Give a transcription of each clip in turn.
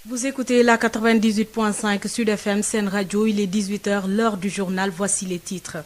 Vous écoutez la 98.5 Sud FM Sen Radio, il est 18h, l'heure du journal, voici les titres.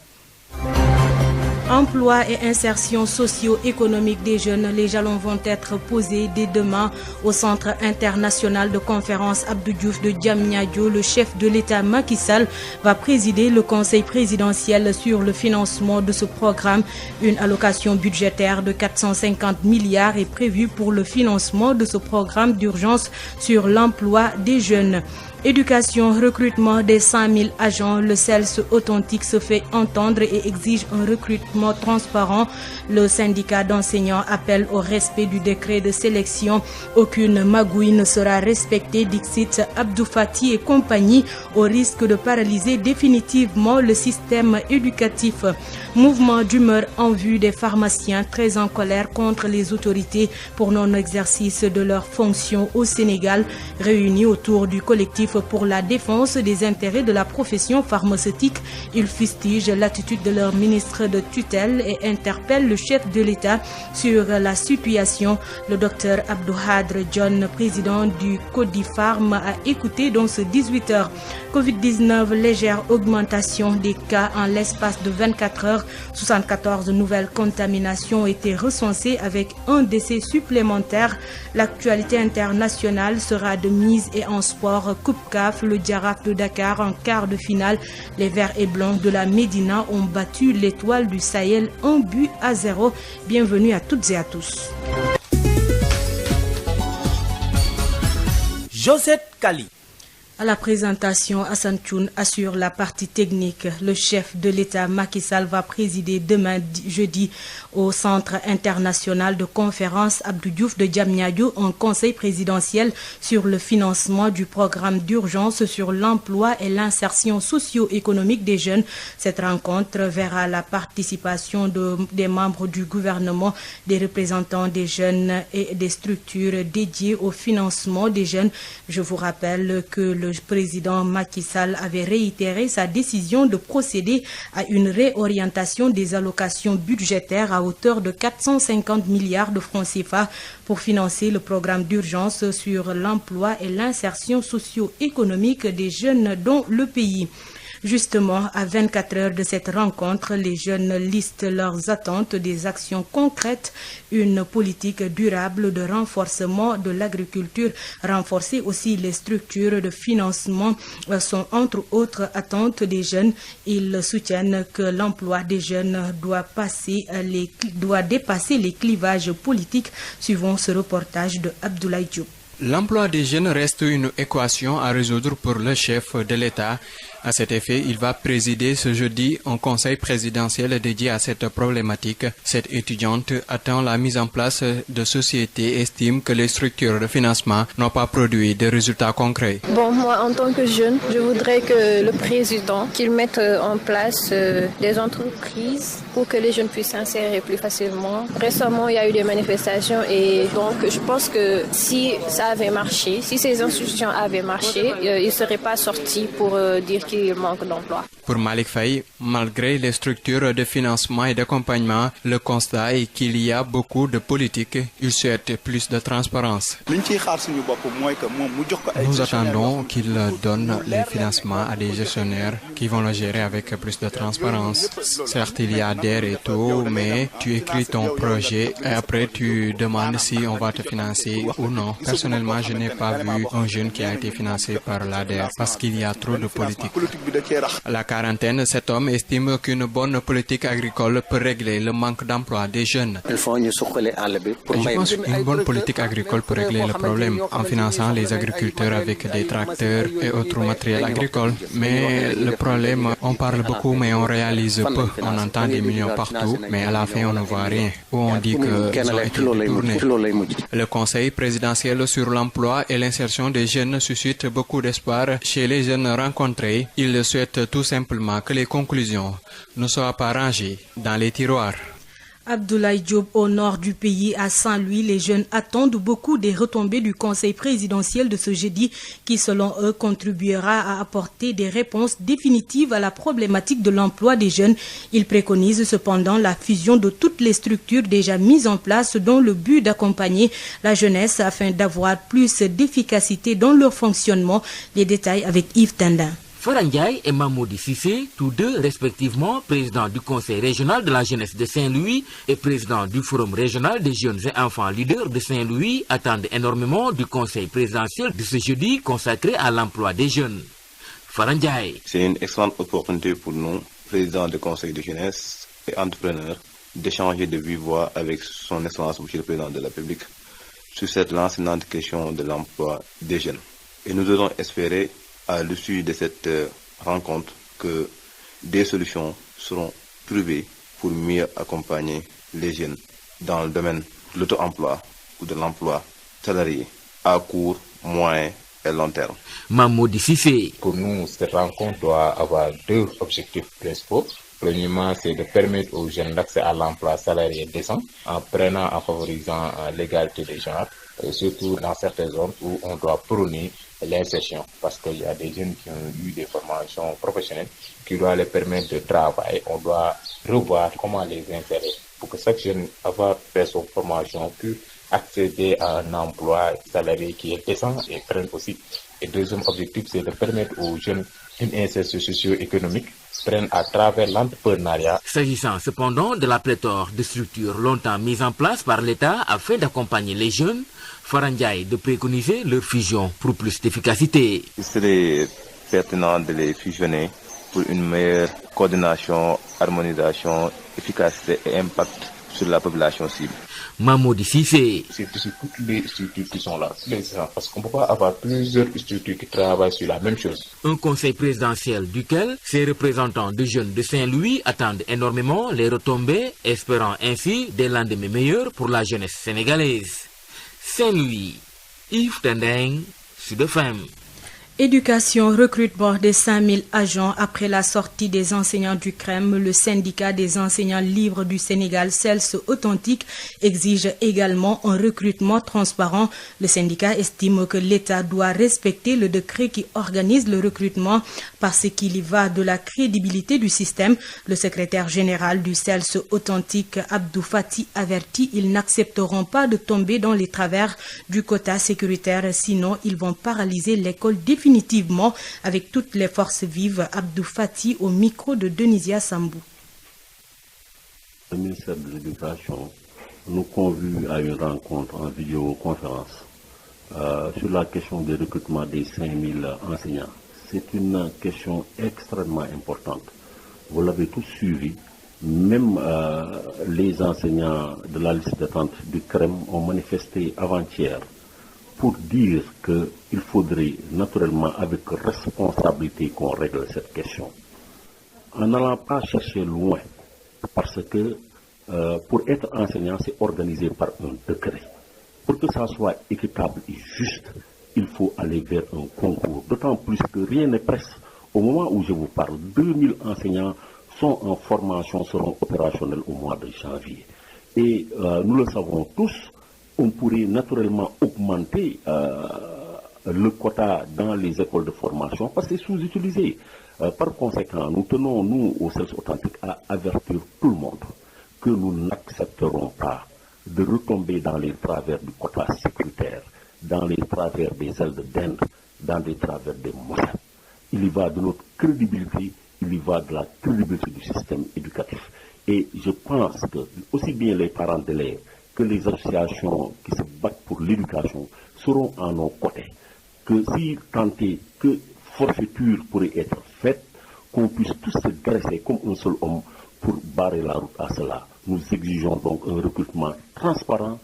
Emploi et insertion socio-économique des jeunes, les jalons vont être posés dès demain au Centre international de conférence Abdou Diouf de Diamniadio. Le chef de l'État Macky Sall va présider le conseil présidentiel sur le financement de ce programme. Une allocation budgétaire de 450 milliards est prévue pour le financement de ce programme d'urgence sur l'emploi des jeunes. Éducation, recrutement des 100 000 agents, le CELS authentique se fait entendre et exige un recrutement transparent. Le syndicat d'enseignants appelle au respect du décret de sélection. Aucune magouille ne sera respectée, dixit Abdou Fati et compagnie, au risque de paralyser définitivement le système éducatif. Mouvement d'humeur en vue des pharmaciens très en colère contre les autorités pour non-exercice de leurs fonctions au Sénégal, réunis autour du collectif pour la défense des intérêts de la profession pharmaceutique. Ils fustigent l'attitude de leur ministre de tutelle et interpellent le chef de l'État sur la situation. Le docteur Abdou Hadre John, président du Codifarm, a écouté dans ce 18h. Covid-19, légère augmentation des cas en l'espace de 24 heures. 74 nouvelles contaminations ont été recensées avec un décès supplémentaire. L'actualité internationale sera de mise et en sport. Coupe CAF, le Jaraaf de Dakar en quart de finale. Les Verts et Blancs de la Médina ont battu l'Étoile du Sahel 1-0. Bienvenue à toutes et à tous. Josette Kali. À la présentation, Hassan Tchoun assure la partie technique. Le chef de l'État Macky Sall va présider demain jeudi au Centre international de conférence Abdou Diouf de Diamniadio un conseil présidentiel sur le financement du programme d'urgence sur l'emploi et l'insertion socio-économique des jeunes. Cette rencontre verra la participation des membres du gouvernement, des représentants des jeunes et des structures dédiées au financement des jeunes. Je vous rappelle que le président Macky Sall avait réitéré sa décision de procéder à une réorientation des allocations budgétaires à hauteur de 450 milliards de francs CFA pour financer le programme d'urgence sur l'emploi et l'insertion socio-économique des jeunes dans le pays. Justement, à 24 heures de cette rencontre, les jeunes listent leurs attentes, des actions concrètes, une politique durable de renforcement de l'agriculture, renforcer aussi les structures de financement sont entre autres attentes des jeunes. Ils soutiennent que l'emploi des jeunes doit dépasser les clivages politiques, suivant ce reportage de Abdoulaye Diop. L'emploi des jeunes reste une équation à résoudre pour le chef de l'État. À cet effet, il va présider ce jeudi un conseil présidentiel dédié à cette problématique. Cette étudiante attend la mise en place de sociétés et estime que les structures de financement n'ont pas produit de résultats concrets. Bon, moi, en tant que jeune, je voudrais que le président qu'il mette en place des entreprises pour que les jeunes puissent s'insérer plus facilement. Récemment, il y a eu des manifestations et donc je pense que si ça avait marché, si ces institutions avaient marché, ils ne seraient pas sortis pour dire qu'il manque d'emploi. Pour Malik Faye, malgré les structures de financement et d'accompagnement, le constat est qu'il y a beaucoup de politique. Il souhaite plus de transparence. Nous attendons qu'il donne les financements à des gestionnaires qui vont le gérer avec plus de transparence. Certes, il y a DER et tout, mais tu écris ton projet et après tu demandes si on va te financer ou non. Personnellement, je n'ai pas vu un jeune qui a été financé par l'ADER parce qu'il y a trop de politique. À la quarantaine, cet homme estime qu'une bonne politique agricole peut régler le manque d'emploi des jeunes. Je pense qu'une bonne politique agricole peut régler le problème en finançant les agriculteurs avec des tracteurs et autres matériels agricoles. Mais le problème, on parle beaucoup mais on réalise peu. On entend des millions partout, mais à la fin on ne voit rien. Ou on dit qu'ils ont été détournés. Le conseil présidentiel sur l'emploi et l'insertion des jeunes suscite beaucoup d'espoir chez les jeunes rencontrés. Ils souhaitent tout simplement que les conclusions ne soient pas rangées dans les tiroirs. Abdoulaye Diop au nord du pays, à Saint-Louis, les jeunes attendent beaucoup des retombées du conseil présidentiel de ce jeudi qui, selon eux, contribuera à apporter des réponses définitives à la problématique de l'emploi des jeunes. Ils préconisent cependant la fusion de toutes les structures déjà mises en place dont le but d'accompagner la jeunesse afin d'avoir plus d'efficacité dans leur fonctionnement. Les détails avec Yves Tendin. Farandiaï et Mamoudi Sissé, tous deux respectivement président du conseil régional de la jeunesse de Saint-Louis et président du forum régional des jeunes et enfants leaders de Saint-Louis, attendent énormément du conseil présidentiel de ce jeudi consacré à l'emploi des jeunes. Farandiaï. C'est une excellente opportunité pour nous, président du conseil de jeunesse et entrepreneurs, d'échanger de vive voix avec son excellence monsieur le président de la République sur cette lancinante question de l'emploi des jeunes. Et nous devons espérer à l'issue de cette rencontre que des solutions seront trouvées pour mieux accompagner les jeunes dans le domaine de l'auto-emploi ou de l'emploi salarié à court, moyen et long terme. Mamoudi Sissé. Pour nous, cette rencontre doit avoir deux objectifs principaux. Premièrement, c'est de permettre aux jeunes l'accès à l'emploi salarié décent en favorisant l'égalité des genres, et surtout dans certaines zones où on doit prôner l'insertion, parce qu'il y a des jeunes qui ont eu des formations professionnelles qui doivent les permettre de travailler. On doit revoir comment les insérer pour que chaque jeune, avoir fait son formation, puisse accéder à un emploi salarié qui est décent et prenne aussi. Et deuxième objectif, c'est de permettre aux jeunes une insertion socio-économique prenne à travers l'entrepreneuriat. S'agissant cependant de la pléthore de structures longtemps mises en place par l'État afin d'accompagner les jeunes, Farandiaï de préconiser leur fusion pour plus d'efficacité. Il serait pertinent de les fusionner pour une meilleure coordination, harmonisation, efficacité et impact sur la population cible. Mamoudi Sissé. C'est toutes les structures qui sont là, parce qu'on ne peut pas avoir plusieurs structures qui travaillent sur la même chose. Un conseil présidentiel duquel ces représentants de jeunes de Saint-Louis attendent énormément les retombées, espérant ainsi des lendemains meilleurs pour la jeunesse sénégalaise. Saint-Louis, Yves Tendeng, Sud FM. Éducation, recrutement des 5000 agents après la sortie des enseignants du CREM. Le syndicat des enseignants libres du Sénégal, CELS Authentique, exige également un recrutement transparent. Le syndicat estime que l'État doit respecter le décret qui organise le recrutement parce qu'il y va de la crédibilité du système. Le secrétaire général du CELS Authentique, Abdou Fati, avertit ils n'accepteront pas de tomber dans les travers du quota sécuritaire, sinon ils vont paralyser l'école définitivement avec toutes les forces vives. Abdou Fati au micro de Denisia Sambou. Le ministère de l'Éducation nous convie à une rencontre en vidéoconférence sur la question du recrutement des 5000 enseignants. C'est une question extrêmement importante. Vous l'avez tous suivi. Même les enseignants de la liste d'attente du CREM ont manifesté avant-hier pour dire qu'il faudrait naturellement avec responsabilité qu'on règle cette question. En n'allant pas chercher loin, parce que pour être enseignant, c'est organisé par un décret. Pour que ça soit équitable et juste, il faut aller vers un concours. D'autant plus que rien n'est prêt. Au moment où je vous parle, 2000 enseignants sont en formation, seront opérationnels au mois de janvier. Et nous le savons tous, on pourrait naturellement augmenter le quota dans les écoles de formation parce que c'est sous-utilisé. Par conséquent, nous tenons, nous, au CELS Authentique, à avertir tout le monde que nous n'accepterons pas de retomber dans les travers du quota sécuritaire, dans les travers des ailes de dinde, dans les travers des moyens. Il y va de notre crédibilité, il y va de la crédibilité du système éducatif. Et je pense que aussi bien les parents d'élèves que les associations qui se battent pour l'éducation seront à nos côtés. Que si tenté que forfaiture pourrait être faite, qu'on puisse tous se dresser comme un seul homme pour barrer la route à cela. Nous exigeons donc un recrutement transparent,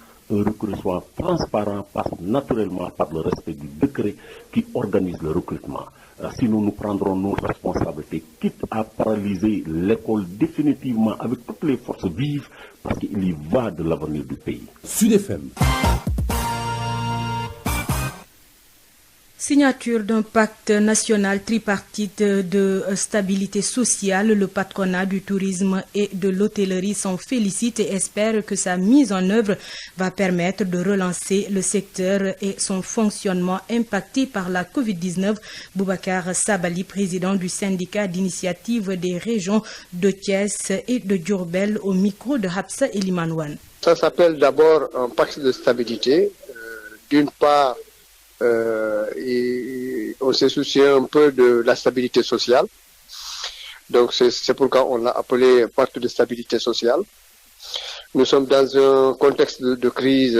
passe naturellement par le respect du décret qui organise le recrutement. Sinon, nous prendrons nos responsabilités, quitte à paralyser l'école définitivement avec toutes les forces vives, parce qu'il y va de l'avenir du pays. Sud FM. Signature d'un pacte national tripartite de stabilité sociale, le patronat du tourisme et de l'hôtellerie s'en félicite et espère que sa mise en œuvre va permettre de relancer le secteur et son fonctionnement impacté par la Covid-19. Boubacar Sabali, président du syndicat d'initiative des régions de Thiès et de Diourbel, au micro de Hapsa Elimanouane. Ça s'appelle d'abord un pacte de stabilité. D'une part, et on s'est soucié un peu de la stabilité sociale. Donc c'est pourquoi on l'a appelé pacte de stabilité sociale. Nous sommes dans un contexte de crise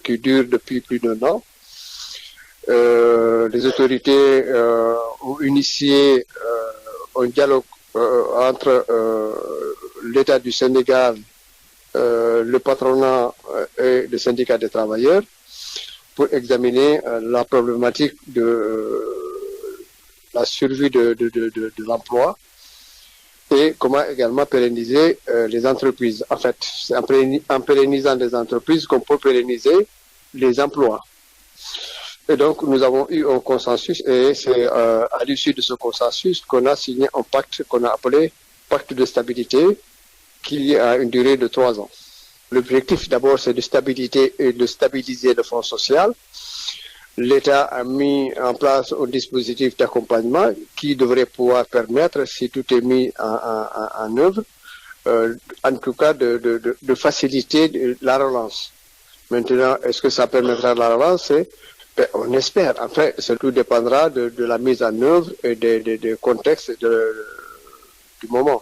qui dure depuis plus d'1 an. Les autorités ont initié un dialogue entre l'État du Sénégal, le patronat et le syndicat des travailleurs, pour examiner la problématique de la survie de l'emploi et comment également pérenniser les entreprises. En fait, c'est en pérennisant les entreprises qu'on peut pérenniser les emplois. Et donc, nous avons eu un consensus et c'est à l'issue de ce consensus qu'on a signé un pacte qu'on a appelé pacte de stabilité qui a une durée de 3 ans. L'objectif d'abord, c'est de stabiliser le fonds social. L'État a mis en place un dispositif d'accompagnement qui devrait pouvoir permettre, si tout est mis en œuvre, en tout cas de faciliter la relance. Maintenant, est-ce que ça permettra la relance? On espère. Enfin, tout dépendra de la mise en œuvre et des contextes du moment.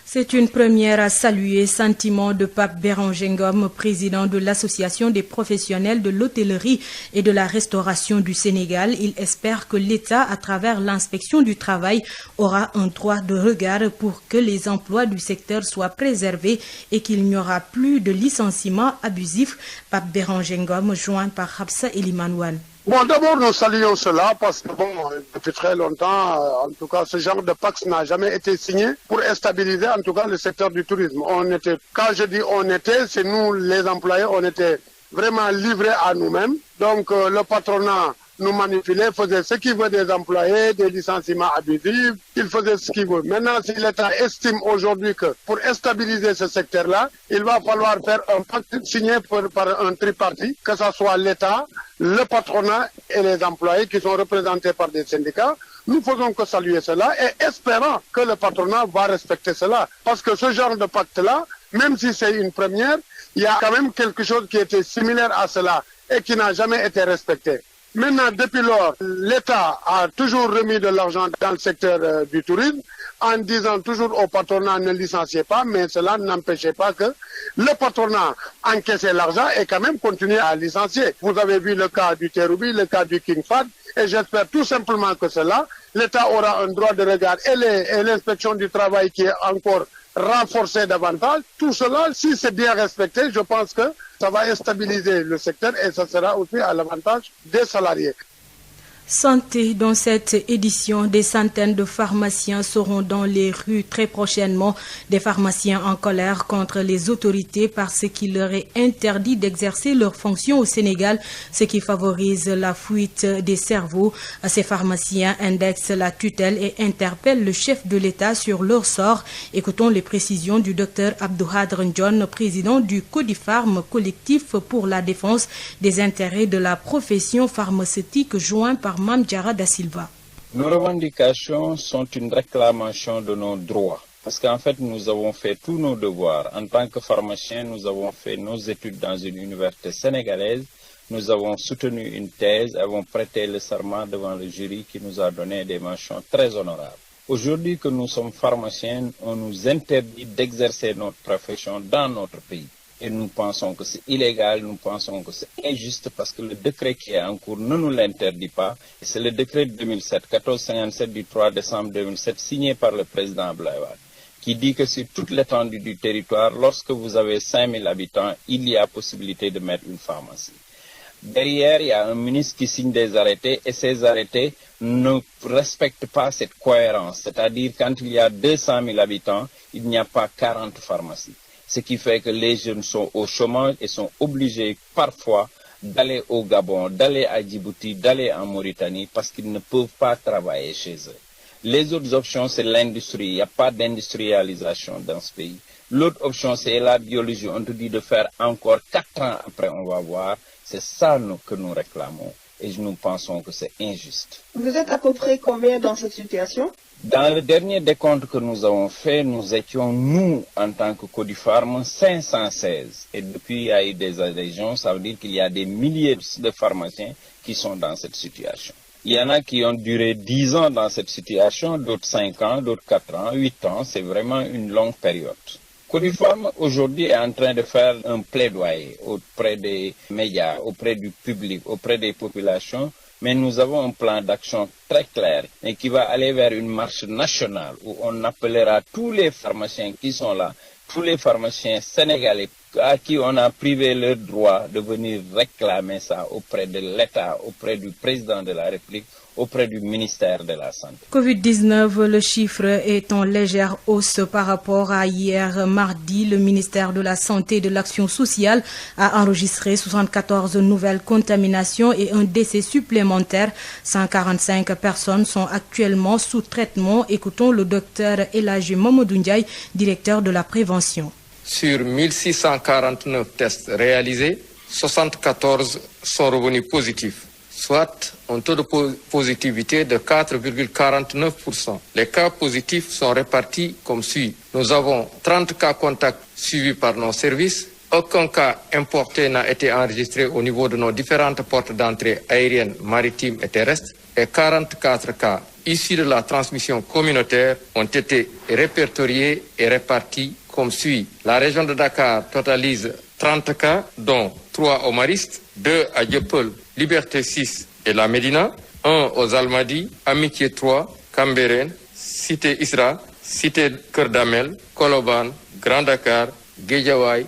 C'est une première à saluer, sentiment de Pape Béranger Ngom, président de l'Association des professionnels de l'hôtellerie et de la restauration du Sénégal. Il espère que l'État, à travers l'inspection du travail, aura un droit de regard pour que les emplois du secteur soient préservés et qu'il n'y aura plus de licenciements abusifs. Pape Béranger Ngom, joint par Hapsa Elimanouane. Bon, d'abord, nous saluons cela parce que, depuis très longtemps, en tout cas, ce genre de pacte n'a jamais été signé pour stabiliser, en tout cas, le secteur du tourisme. Quand je dis on était, c'est nous, les employés, on était vraiment livrés à nous-mêmes. Donc, le patronat nous manipulait, faisait ce qu'il veut des employés, des licenciements abusifs, il faisait ce qu'il veut. Maintenant, si l'État estime aujourd'hui que pour stabiliser ce secteur-là, il va falloir faire un pacte signé par un tripartite, que ce soit l'État, le patronat et les employés qui sont représentés par des syndicats. Nous faisons que saluer cela et espérons que le patronat va respecter cela. Parce que ce genre de pacte-là, même si c'est une première, il y a quand même quelque chose qui était similaire à cela et qui n'a jamais été respecté. Maintenant, depuis lors, l'État a toujours remis de l'argent dans le secteur du tourisme en disant toujours au patronat ne licenciez pas, mais cela n'empêchait pas que le patronat encaissait l'argent et quand même continuait à licencier. Vous avez vu le cas du Terroubi, le cas du King Fahd, et j'espère tout simplement que l'État aura un droit de regard et l'inspection du travail qui est encore renforcée davantage. Tout cela, si c'est bien respecté, je pense que ça va stabiliser le secteur et ça sera aussi à l'avantage des salariés. Santé, dans cette édition, des centaines de pharmaciens seront dans les rues très prochainement. Des pharmaciens en colère contre les autorités parce qu'il leur est interdit d'exercer leurs fonctions au Sénégal, ce qui favorise la fuite des cerveaux. Ces pharmaciens indexent la tutelle et interpellent le chef de l'État sur leur sort. Écoutons les précisions du docteur Abdouhadr Ndione, président du Codifarm, collectif pour la défense des intérêts de la profession pharmaceutique, joint par Mame Diarra Da Silva. Nos revendications sont une réclamation de nos droits. Parce qu'en fait, nous avons fait tous nos devoirs. En tant que pharmaciens, nous avons fait nos études dans une université sénégalaise. Nous avons soutenu une thèse, avons prêté le serment devant le jury qui nous a donné des mentions très honorables. Aujourd'hui que nous sommes pharmaciens, on nous interdit d'exercer notre profession dans notre pays. Et nous pensons que c'est illégal, nous pensons que c'est injuste parce que le décret qui est en cours ne nous l'interdit pas. C'est le décret de 1457 du 3 décembre 2007 signé par le président Abdoulaye Wade qui dit que sur toute l'étendue du territoire, lorsque vous avez 5000 habitants, il y a possibilité de mettre une pharmacie. Derrière, il y a un ministre qui signe des arrêtés et ces arrêtés ne respectent pas cette cohérence. C'est-à-dire quand il y a 200 000 habitants, il n'y a pas 40 pharmacies. Ce qui fait que les jeunes sont au chômage et sont obligés parfois d'aller au Gabon, d'aller à Djibouti, d'aller en Mauritanie parce qu'ils ne peuvent pas travailler chez eux. Les autres options, c'est l'industrie. Il n'y a pas d'industrialisation dans ce pays. L'autre option, c'est la biologie. On te dit de faire encore 4 ans après, on va voir. C'est ça que nous réclamons. Et nous pensons que c'est injuste. Vous êtes à peu près combien dans cette situation? Dans le dernier décompte que nous avons fait, nous étions, nous, en tant que Codifarm, 516. Et depuis, il y a eu des adhésions. Ça veut dire qu'il y a des milliers de pharmaciens qui sont dans cette situation. Il y en a qui ont duré 10 ans dans cette situation, d'autres 5 ans, d'autres 4 ans, 8 ans. C'est vraiment une longue période. Codifarm aujourd'hui est en train de faire un plaidoyer auprès des médias, auprès du public, auprès des populations, mais nous avons un plan d'action très clair et qui va aller vers une marche nationale où on appellera tous les pharmaciens qui sont là, tous les pharmaciens sénégalais à qui on a privé leur droit de venir réclamer ça auprès de l'État, auprès du président de la République, auprès du ministère de la Santé. Covid-19, le chiffre est en légère hausse par rapport à hier mardi. Le ministère de la Santé et de l'Action sociale a enregistré 74 nouvelles contaminations et un décès supplémentaire. 145 personnes sont actuellement sous traitement. Écoutons le docteur Elhaji Mamadou Ndiaye, directeur de la prévention. Sur 1649 tests réalisés, 74 sont revenus positifs, soit un taux de positivité de 4,49%. Les cas positifs sont répartis comme suit. Nous avons 30 cas contacts suivis par nos services. Aucun cas importé n'a été enregistré au niveau de nos différentes portes d'entrée aériennes, maritimes et terrestres. Et 44 cas issus de la transmission communautaire ont été répertoriés et répartis comme suit. La région de Dakar totalise 30 cas, dont 3 au Mariste, 2 à Dieuppeul, Liberté 6 et la Médina, 1 aux Almadies, Amitié 3, Cambérène, Cité Isra, Cité Keur Damel, Colobane, Grand Dakar, Guédiawaye,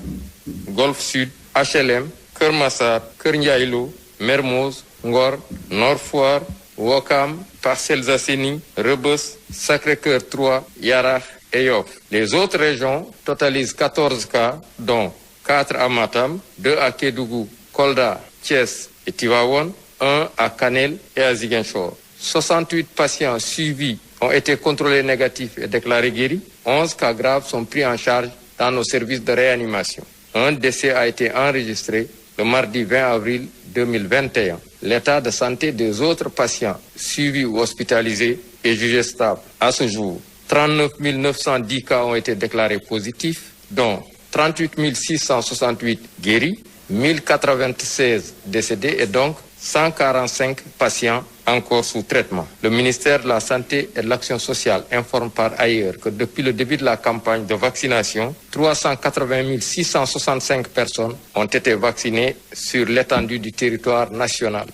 Golfe Sud, HLM, Keur Massar, Keur Ndiaye Lo, Mermoz, Ngor, Nord Foire, Ouakam, Parcelles Assainies, Rebeuss, Sacré-Cœur 3, Yarach et Yoff. Les autres régions totalisent 14 cas, dont 4 à Matam, 2 à Kédougou, Kolda, Thiès et Tivaouane, 1 à Kanel et à Ziguinchor. 68 patients suivis ont été contrôlés négatifs et déclarés guéris. 11 cas graves sont pris en charge dans nos services de réanimation. Un décès a été enregistré le mardi 20 avril 2021. L'état de santé des autres patients suivis ou hospitalisés est jugé stable. À ce jour, 39 910 cas ont été déclarés positifs, dont 38 668 guéris, 1096 décédés et donc 145 patients encore sous traitement. Le ministère de la Santé et de l'Action sociale informe par ailleurs que depuis le début de la campagne de vaccination, 380 665 personnes ont été vaccinées sur l'étendue du territoire national.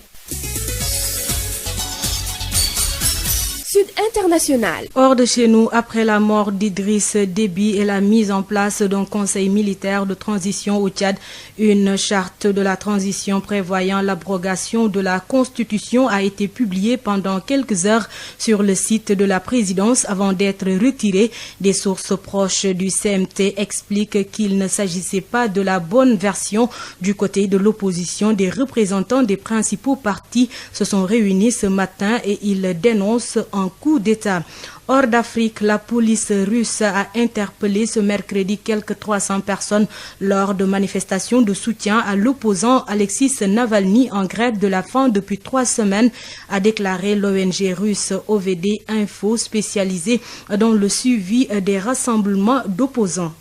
International. Hors de chez nous, après la mort d'Idriss Déby et la mise en place d'un conseil militaire de transition au Tchad, une charte de la transition prévoyant l'abrogation de la Constitution a été publiée pendant quelques heures sur le site de la présidence avant d'être retirée. Des sources proches du CMT expliquent qu'il ne s'agissait pas de la bonne version du côté de l'opposition. Des représentants des principaux partis se sont réunis ce matin et ils dénoncent un coup d'État. Hors d'Afrique, la police russe a interpellé ce mercredi quelques 300 personnes lors de manifestations de soutien à l'opposant Alexis Navalny en grève de la faim depuis 3 semaines, a déclaré l'ONG russe OVD Info spécialisée dans le suivi des rassemblements d'opposants.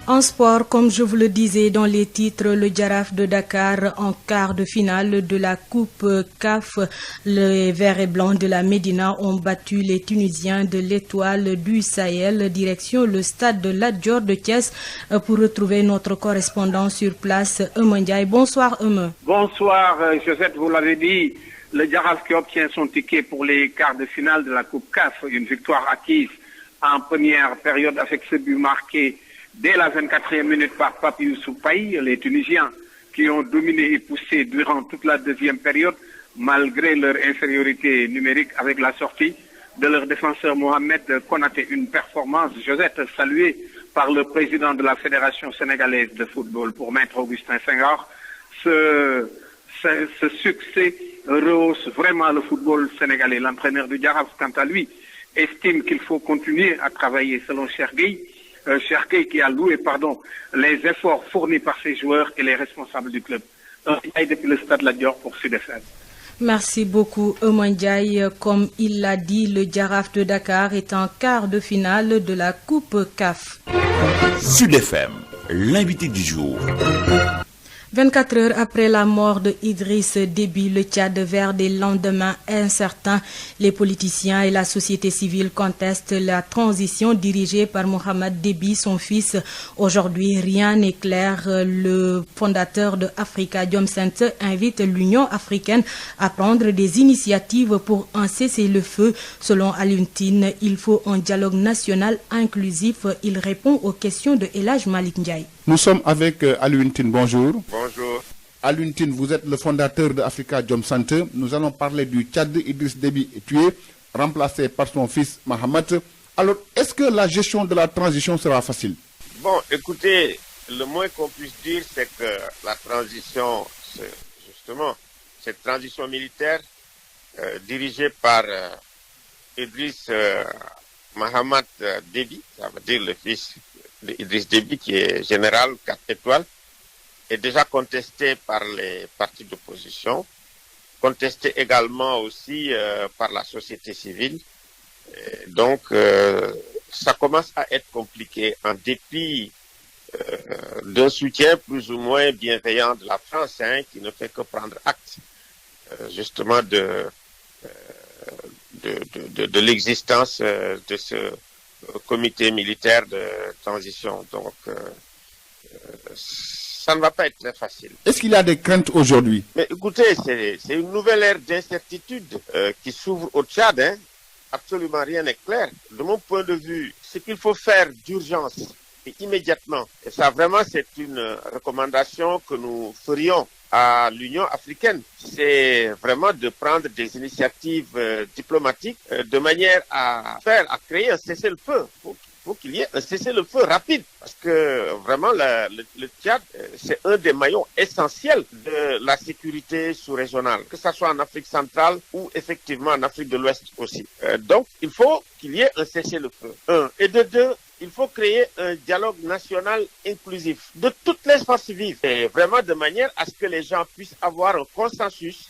En sport, comme je vous le disais dans les titres, le Jaraaf de Dakar en quart de finale de la Coupe CAF. Les Verts et Blancs de la Médina ont battu les Tunisiens de l'Étoile du Sahel, direction le stade de Lat Dior de Thiès, pour retrouver notre correspondant sur place, Eumeu Ndiaye. Bonsoir Eumeu. Bonsoir Josette, vous l'avez dit, le Jaraaf qui obtient son ticket pour les quarts de finale de la Coupe CAF, une victoire acquise en première période avec ce but marqué dès la 24e minute par Papi Youssou Paye. Les Tunisiens qui ont dominé et poussé durant toute la deuxième période, malgré leur infériorité numérique avec la sortie de leur défenseur Mohamed Konaté. Une performance, Josette, saluée par le président de la Fédération sénégalaise de football, pour Maître Augustin Senghor, ce succès rehausse vraiment le football sénégalais. L'entraîneur du Jaraaf, quant à lui, estime qu'il faut continuer à travailler selon Cheikh Gueye qui a loué les efforts fournis par ses joueurs et les responsables du club. Depuis le stade Lat Dior pour Sud FM. Merci beaucoup, Eumane. Comme il l'a dit, le Jaraaf de Dakar est en quart de finale de la Coupe CAF. Sud FM, l'invité du jour. 24 heures après la mort de Idriss Déby, le Tchad vers des lendemains incertains, les politiciens et la société civile contestent la transition dirigée par Mohamed Déby, son fils. Aujourd'hui, rien n'est clair. Le fondateur de Africa Jom Center invite l'Union africaine à prendre des initiatives pour un cessez-le-feu. Selon Alioune Tine, il faut un dialogue national inclusif. Il répond aux questions de El Hadj Malick Ndiaye. Nous sommes avec Alioune Tine, bonjour. Bonjour. Alioune Tine, vous êtes le fondateur de Africa Jom Center. Nous allons parler du Tchad. Idriss Déby est tué, remplacé par son fils Mahamat. Alors, est-ce que la gestion de la transition sera facile? Bon, écoutez, le moins qu'on puisse dire, c'est que la transition, justement, cette transition militaire dirigée par Idriss Mahamat Déby, ça veut dire le fils d'Idriss Déby, qui est général 4 étoiles, est déjà contesté par les partis d'opposition, contesté également aussi par la société civile. Donc, ça commence à être compliqué en dépit d'un soutien plus ou moins bienveillant de la France, qui ne fait que prendre acte justement de l'existence de ce comité militaire de transition. Donc, ça ne va pas être très facile. Est-ce qu'il y a des craintes aujourd'hui? Mais écoutez, c'est une nouvelle ère d'incertitude qui s'ouvre au Tchad. Absolument rien n'est clair. De mon point de vue, ce qu'il faut faire d'urgence et immédiatement, et ça vraiment c'est une recommandation que nous ferions à l'Union africaine, c'est vraiment de prendre des initiatives diplomatiques de manière à créer un cessez-le-feu. Faut qu'il y ait un cessez-le-feu rapide, parce que vraiment le Tchad, c'est un des maillons essentiels de la sécurité sous-régionale, que ce soit en Afrique centrale ou effectivement en Afrique de l'Ouest aussi. Donc, il faut qu'il y ait un cessez-le-feu. Et de deux, il faut créer un dialogue national inclusif de toutes les forces vives, et vraiment de manière à ce que les gens puissent avoir un consensus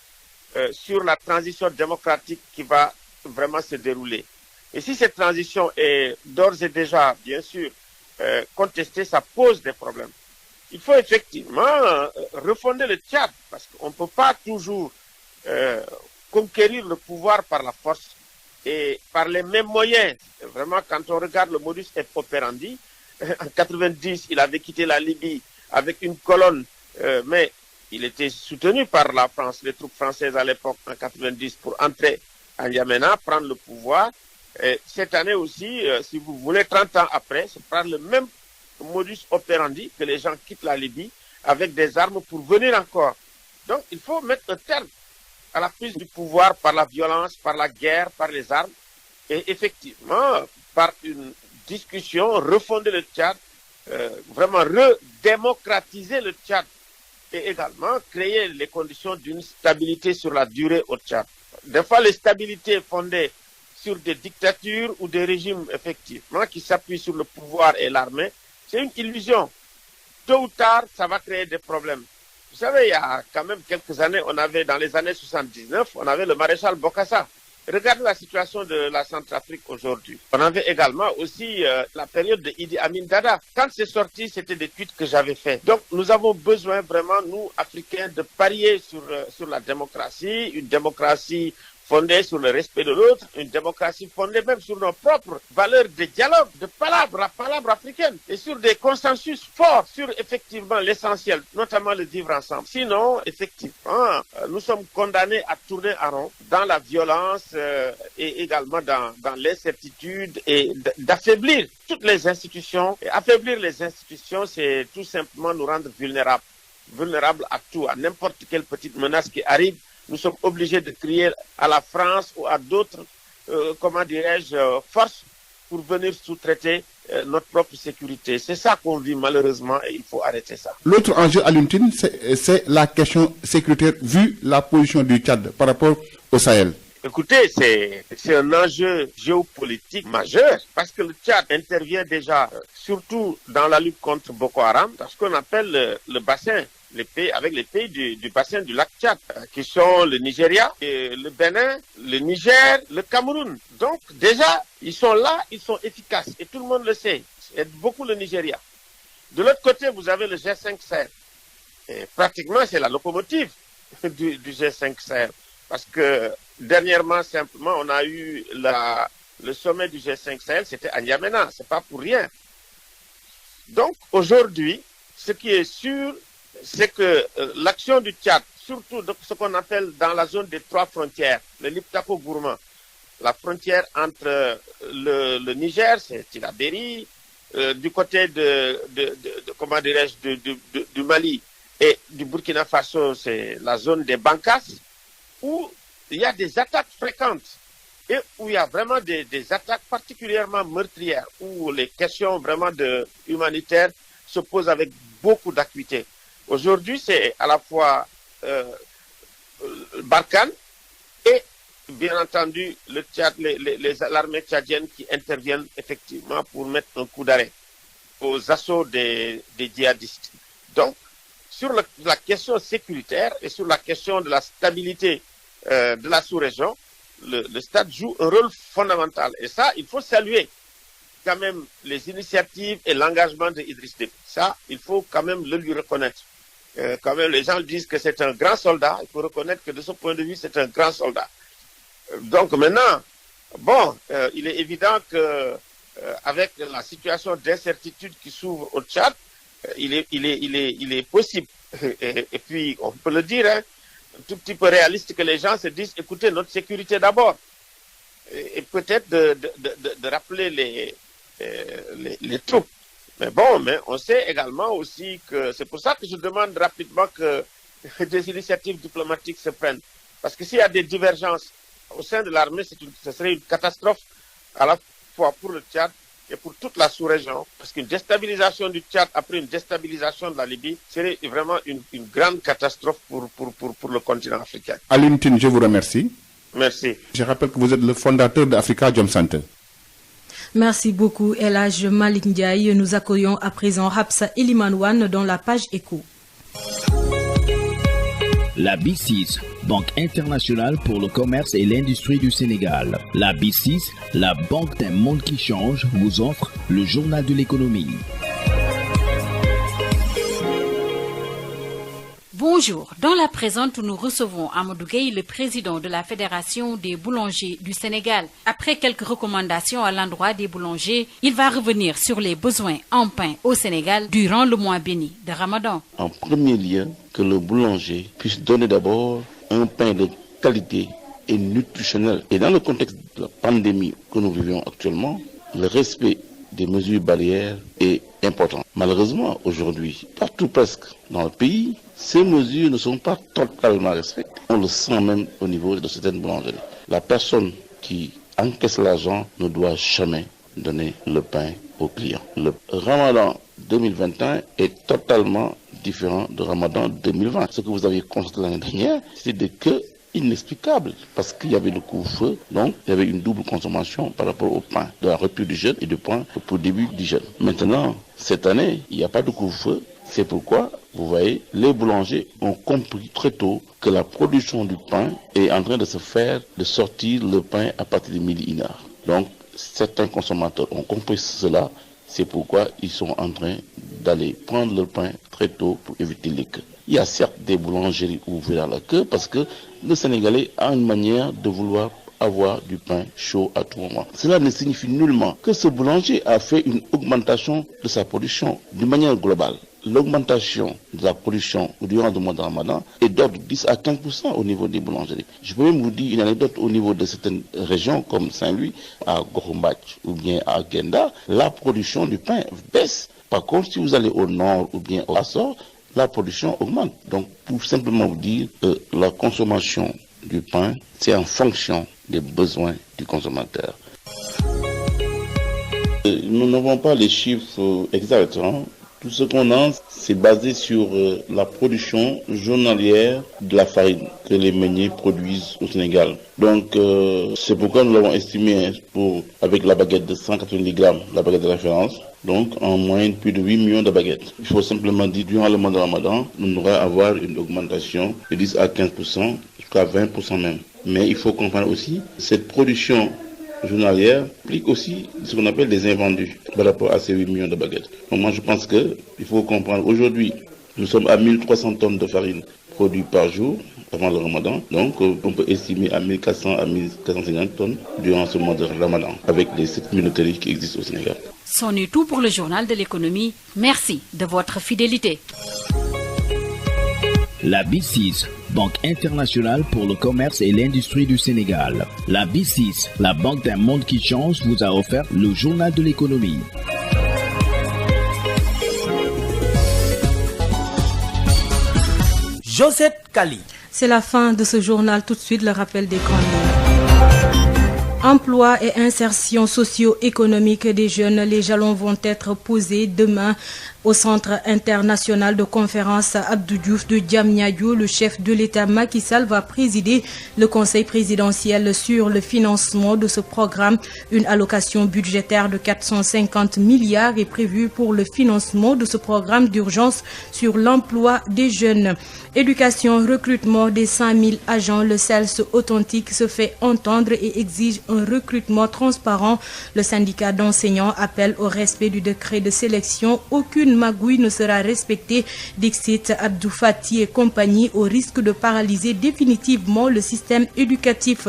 sur la transition démocratique qui va vraiment se dérouler. Et si cette transition est d'ores et déjà, bien sûr, contestée, ça pose des problèmes. Il faut effectivement refonder le Tchad, parce qu'on ne peut pas toujours conquérir le pouvoir par la force et par les mêmes moyens. Vraiment, quand on regarde le modus operandi, en 90, il avait quitté la Libye avec une colonne, mais il était soutenu par la France, les troupes françaises à l'époque, en 90, pour entrer à N'Djamena, prendre le pouvoir. Et cette année aussi, si vous voulez, 30 ans après, c'est prendre le même modus operandi, que les gens quittent la Libye avec des armes pour venir encore. Donc, il faut mettre un terme à la prise du pouvoir par la violence, par la guerre, par les armes, et effectivement, par une discussion, refonder le Tchad, vraiment redémocratiser le Tchad, et également créer les conditions d'une stabilité sur la durée au Tchad. Des fois, les stabilités fondées sur des dictatures ou des régimes, effectivement, qui s'appuient sur le pouvoir et l'armée, c'est une illusion. Tôt ou tard, ça va créer des problèmes. Vous savez, il y a quand même quelques années, dans les années 79, on avait le maréchal Bokassa. Regardez la situation de la Centrafrique aujourd'hui. On avait également aussi la période de Idi Amin Dada. Quand c'est sorti, c'était des tweets que j'avais faits. Donc, nous avons besoin vraiment, nous, Africains, de parier sur la démocratie, une démocratie fondée sur le respect de l'autre, une démocratie fondée même sur nos propres valeurs de dialogue, de palabre, la palabre africaine, et sur des consensus forts sur effectivement l'essentiel, notamment le vivre ensemble. Sinon, effectivement, nous sommes condamnés à tourner en rond dans la violence et également dans l'incertitude et d'affaiblir toutes les institutions. Et affaiblir les institutions, c'est tout simplement nous rendre vulnérables à tout, à n'importe quelle petite menace qui arrive. Nous sommes obligés de crier à la France ou à d'autres, forces pour venir sous-traiter notre propre sécurité. C'est ça qu'on vit malheureusement et il faut arrêter ça. L'autre enjeu, Alioune Tine, c'est la question sécuritaire vu la position du Tchad par rapport au Sahel. Écoutez, c'est un enjeu géopolitique majeur parce que le Tchad intervient déjà surtout dans la lutte contre Boko Haram, dans ce qu'on appelle le bassin, avec les pays du bassin du lac Tchad, qui sont le Nigeria, le Bénin, le Niger, le Cameroun. Donc déjà, ils sont là, ils sont efficaces et tout le monde le sait. Et beaucoup le Nigeria. De l'autre côté, vous avez le G5 Sahel. Et pratiquement, c'est la locomotive du G5 Sahel. Parce que dernièrement, simplement, on a eu le sommet du G5 Sahel, c'était à N'Djamena, c'est pas pour rien. Donc aujourd'hui, ce qui est sûr, c'est que l'action du Tchad, surtout ce qu'on appelle dans la zone des 3 frontières, le Liptako-Gourma, la frontière entre le Niger, c'est Tilaberi, du côté comment dirais-je, du Mali et du Burkina Faso, c'est la zone des Bankas, où il y a des attaques fréquentes et où il y a vraiment des attaques particulièrement meurtrières, où les questions vraiment humanitaires se posent avec beaucoup d'acuité. Aujourd'hui, c'est à la fois Barkhane et bien entendu le Tchad, l'armée tchadienne qui interviennent effectivement pour mettre un coup d'arrêt aux assauts des djihadistes. Donc, sur la question sécuritaire et sur la question de la stabilité de la sous-région, le Stade joue un rôle fondamental. Et ça, il faut saluer quand même les initiatives et l'engagement de Idriss Déby. Ça, il faut quand même le lui reconnaître. Quand même, les gens disent que c'est un grand soldat. Il faut reconnaître que de ce point de vue, c'est un grand soldat. Donc maintenant, bon, il est évident que avec la situation d'incertitude qui s'ouvre au Tchad, il est possible. Et puis, on peut le dire, hein, un tout petit peu réaliste que les gens se disent, écoutez, notre sécurité d'abord. Et peut-être de rappeler les troupes. Mais bon, mais on sait également aussi que c'est pour ça que je demande rapidement que des initiatives diplomatiques se prennent. Parce que s'il y a des divergences au sein de l'armée, ce serait une catastrophe à la fois pour le Tchad et pour toute la sous-région. Parce qu'une déstabilisation du Tchad après une déstabilisation de la Libye serait vraiment une grande catastrophe pour le continent africain. Alioune Tine, je vous remercie. Merci. Je rappelle que vous êtes le fondateur d'Africa Jom Center. Merci beaucoup, El Hadj Malick Ndiaye. Nous accueillons à présent Hapsa Elimanouane dans la page éco. La B6, Banque internationale pour le commerce et l'industrie du Sénégal. La B6, la banque d'un monde qui change, vous offre le journal de l'économie. Bonjour. Dans la présente, nous recevons Amadou Gueye, le président de la Fédération des boulangers du Sénégal. Après quelques recommandations à l'endroit des boulangers, il va revenir sur les besoins en pain au Sénégal durant le mois béni de Ramadan. En premier lieu, que le boulanger puisse donner d'abord un pain de qualité et nutritionnel. Et dans le contexte de la pandémie que nous vivons actuellement, le respect des mesures barrières est important. Malheureusement, aujourd'hui, partout presque dans le pays, ces mesures ne sont pas totalement respectées. On le sent même au niveau de certaines boulangeries. La personne qui encaisse l'argent ne doit jamais donner le pain aux clients. Le Ramadan 2021 est totalement différent de Ramadan 2020. Ce que vous aviez constaté l'année dernière, c'était que inexplicable parce qu'il y avait le couvre-feu, donc il y avait une double consommation par rapport au pain, de la rupture du jeûne et du pain pour le début du jeûne. Maintenant, cette année, il n'y a pas de couvre-feu. C'est pourquoi, vous voyez, les boulangers ont compris très tôt que la production du pain est en train de se faire, de sortir le pain à partir de midi 1h. Donc, certains consommateurs ont compris cela. C'est pourquoi ils sont en train d'aller prendre le pain très tôt pour éviter les queues. Il y a certes des boulangeries ouvertes à la queue parce que le Sénégalais a une manière de vouloir avoir du pain chaud à tout moment. Cela ne signifie nullement que ce boulanger a fait une augmentation de sa production d'une manière globale. L'augmentation de la production durant le mois de Ramadan est d'ordre de 10 à 15% au niveau des boulangeries. Je peux même vous dire une anecdote au niveau de certaines régions comme Saint-Louis, à Gorumbach ou bien à Genda, la production du pain baisse. Par contre, si vous allez au nord ou bien au Açores, la production augmente. Donc, pour simplement vous dire que la consommation du pain, c'est en fonction des besoins du consommateur. Nous n'avons pas les chiffres exacts. Tout ce qu'on a, c'est basé sur la production journalière de la farine que les meuniers produisent au Sénégal. Donc, c'est pourquoi nous l'avons estimé avec la baguette de 190 grammes, la baguette de référence. Donc, en moyenne, plus de 8 millions de baguettes. Il faut simplement dire, durant le mois de Ramadan, nous devrions avoir une augmentation de 10 à 15%, jusqu'à 20% même. Mais il faut comprendre aussi, cette production journalière implique aussi ce qu'on appelle des invendus par rapport à ces 8 millions de baguettes. Donc moi, je pense qu'il faut comprendre, aujourd'hui, nous sommes à 1300 tonnes de farine produite par jour avant le Ramadan. Donc, on peut estimer à 1400 à 1450 tonnes durant ce mois de Ramadan, avec les 7 minoteries qui existent au Sénégal. C'en est tout pour le journal de l'économie. Merci de votre fidélité. La B6, Banque internationale pour le commerce et l'industrie du Sénégal. La B6, la banque d'un monde qui change, vous a offert le journal de l'économie. Josette Kali. C'est la fin de ce journal. Tout de suite, le rappel des grandes lignes. Emploi et insertion socio-économique des jeunes, les jalons vont être posés demain au Centre international de conférence Abdou Diouf de Diamniadio. Le chef de l'État Macky Sall va présider le conseil présidentiel sur le financement de ce programme. Une allocation budgétaire de 450 milliards est prévue pour le financement de ce programme d'urgence sur l'emploi des jeunes. Éducation, recrutement des 5000 agents. Le CELS authentique se fait entendre et exige un recrutement transparent. Le syndicat d'enseignants appelle au respect du décret de sélection. Aucune magouille ne sera respectée, dixit Abdou Fati et compagnie, au risque de paralyser définitivement le système éducatif.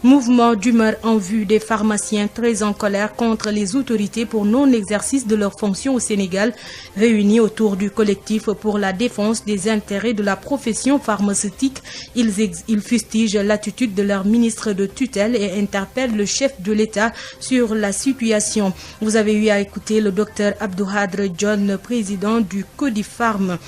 Mouvement d'humeur en vue des pharmaciens très en colère contre les autorités pour non-exercice de leurs fonctions au Sénégal, réunis autour du collectif pour la défense des intérêts de la profession pharmaceutique. Ils fustigent l'attitude de leur ministre de tutelle et interpellent le chef de l'État sur la situation. Vous avez eu à écouter le docteur Abdouhadre John, président du Codifarm.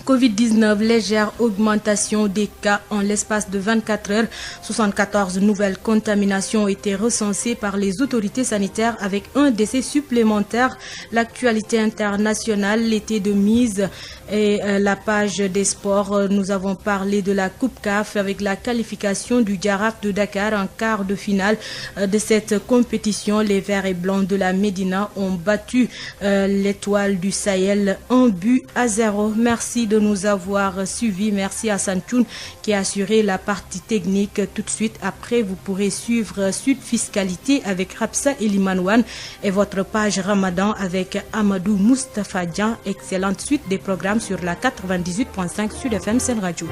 Covid-19, légère augmentation des cas en l'espace de 24 heures. 74 nouvelles contaminations ont été recensées par les autorités sanitaires avec un décès supplémentaire. L'actualité internationale, l'été de mise et la page des sports. Nous avons parlé de la Coupe CAF avec la qualification du Jaraaf de Dakar en quart de finale de cette compétition. Les Verts et Blancs de la Médina ont battu l'Étoile du Sahel 1-0. Merci de nous avoir suivis. Merci à Santoun qui a assuré la partie technique. Tout de suite après, vous pourrez suivre Sud Fiscalité avec Rapsa Elimanouane et votre page Ramadan avec Amadou Moustapha Dian. Excellente suite des programmes sur la 98.5 Sud FM Sen Radio.